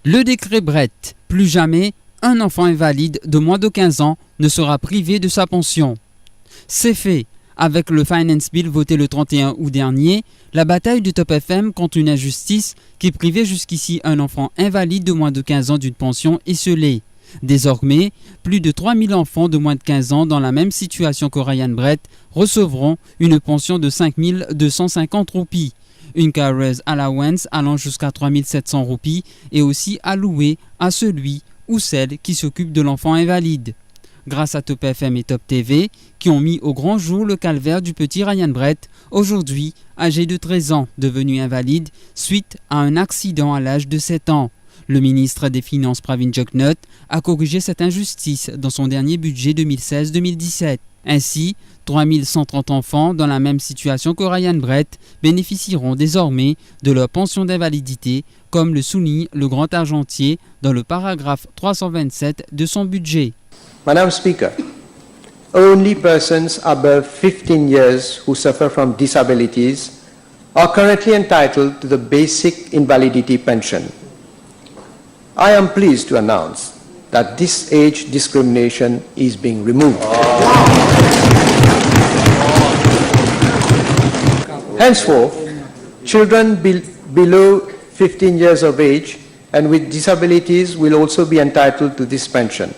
Le décret Brett, plus jamais un enfant invalide de moins de 15 ans ne sera privé de sa pension. C'est fait. Avec le Finance Bill voté le 31 août dernier, la bataille du Top FM contre une injustice qui privait jusqu'ici un enfant invalide de moins de 15 ans d'une pension est scellée. Désormais, plus de 3000 enfants de moins de 15 ans dans la même situation que Ryan Brett recevront une pension de 5250 roupies. Une carers allowance allant jusqu'à 3700 roupies est aussi allouée à celui ou celle qui s'occupe de l'enfant invalide. Grâce à Top FM et Top TV, qui ont mis au grand jour le calvaire du petit Ryan Brett, aujourd'hui âgé de 13 ans, devenu invalide suite à un accident à l'âge de 7 ans. Le ministre des Finances Pravin Jugnauth a corrigé cette injustice dans son dernier budget 2016-2017. Ainsi, 3130 enfants dans la même situation que Ryan Brett bénéficieront désormais de leur pension d'invalidité, comme le souligne le grand argentier dans le paragraphe 327 de son budget. Madam Speaker, only persons above 15 years who suffer from disabilities are currently entitled to the basic invalidity pension. I am pleased to announce that this age discrimination is being removed. Henceforth, children below 15 years of age and with disabilities will also be entitled to this pension.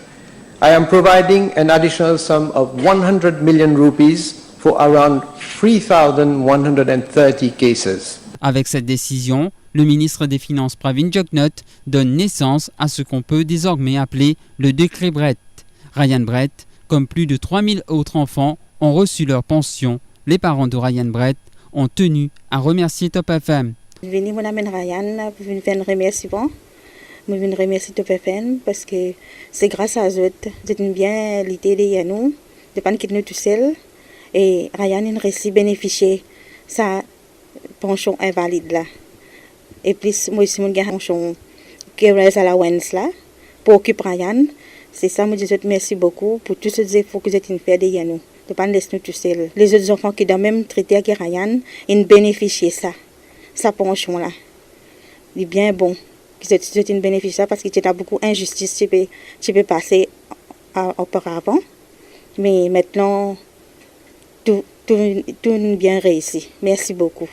I am providing an additional sum of 100 million rupees for around 3,130 cases. Avec cette décision, le ministre des Finances Pravin Jugnauth donne naissance à ce qu'on peut désormais appeler le décret Brett. Ryan Brett, comme plus de 3000 autres enfants, ont reçu leur pension. Les parents de Ryan Brett ont tenu à remercier Top FM. Je suis venue mon Ryan pour faire un remerciement. Je veux remercier Top FM parce que c'est grâce à eux que j'ai bien l'idée de nous, de ne pas nous tout seul. Et Ryan a réussi à bénéficier de sa pension invalide là. Et plus, moi aussi, j'ai une pension carers allowance là pour occuper Ryan. C'est ça, je dis merci beaucoup pour tous ces efforts que vous avez fait de nous. De ne pas nous laisser tout seul. Les autres enfants qui sont dans le même traité que Ryan, ils bénéficient de ça, sa pension là. C'est bien bon. C'est une bénéfice parce qu'il y a beaucoup d'injustices qui peut passer auparavant. Mais maintenant, tout bien réussi. Merci beaucoup.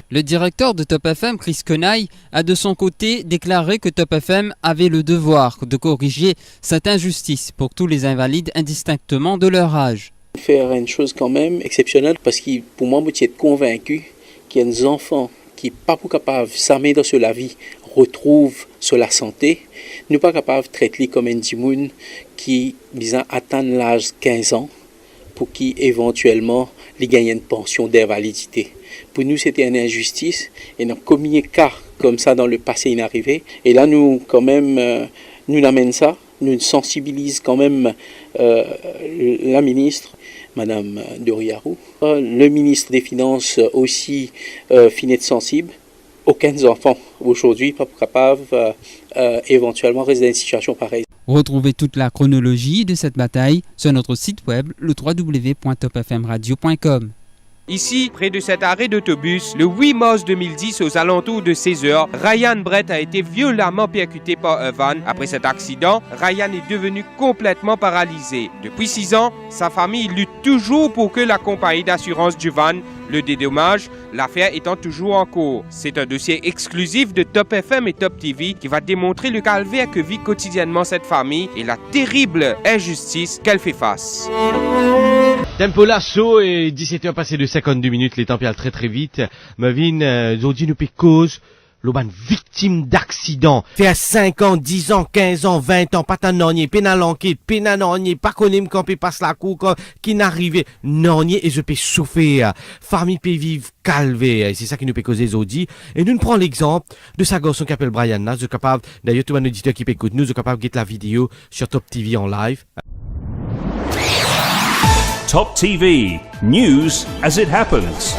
Le directeur de Top FM, Chris Kenaï, a de son côté déclaré que Top FM avait le devoir de corriger cette injustice pour tous les invalides indistinctement de leur âge. Faire une chose quand même exceptionnelle parce que pour moi, je suis convaincu qu'il y a des enfants qui ne sont pas capables de s'améliorer sur la vie, retrouvent sur la santé, nous pas capables de traiter comme un dimoun qui visant atteindre l'âge de 15 ans pour qui éventuellement les gagnent une pension d'invalidité. Pour nous, c'était une injustice et nous avons commis un cas comme ça dans le passé inarrivé. Et là, nous, quand même, nous amène ça, nous sensibilisons quand même la ministre, Madame Doriarou, le ministre des Finances aussi, finet sensible. Aucun enfant aujourd'hui pas capable éventuellement rester dans une situation pareille. Retrouvez toute la chronologie de cette bataille sur notre site web, le www.topfmradio.com. Ici, près de cet arrêt d'autobus, le 8 mars 2010, aux alentours de 16h, Ryan Brett a été violemment percuté par un van. Après cet accident, Ryan est devenu complètement paralysé. Depuis 6 ans, sa famille lutte toujours pour que la compagnie d'assurance du van le dédommage, l'affaire étant toujours en cours. C'est un dossier exclusif de Top FM et Top TV qui va démontrer le calvaire que vit quotidiennement cette famille et la terrible injustice qu'elle fait face. Tempo Lasso et 17h passées de 52 minutes, les temps passent très très vite. Mavin, aujourd'hui nous cause l'oban victime d'accident. Fait 5 ans, 10 ans, 15 ans, 20 ans, pas tant nonier, pénal enquête, pénal nonier, pas connaît quand peut passe la cour, qui n'arrive nonier et je peux souffrir. Famille peut vivre calvé, et c'est ça qui nous peut causer aujourd'hui. Et nous prenons l'exemple de sa garçon qui s'appelle Brian Nas, je capable, d'ailleurs tout un auditeur qui peut écouter nous, je capable de get la vidéo sur Top TV en live. Top TV, news as it happens.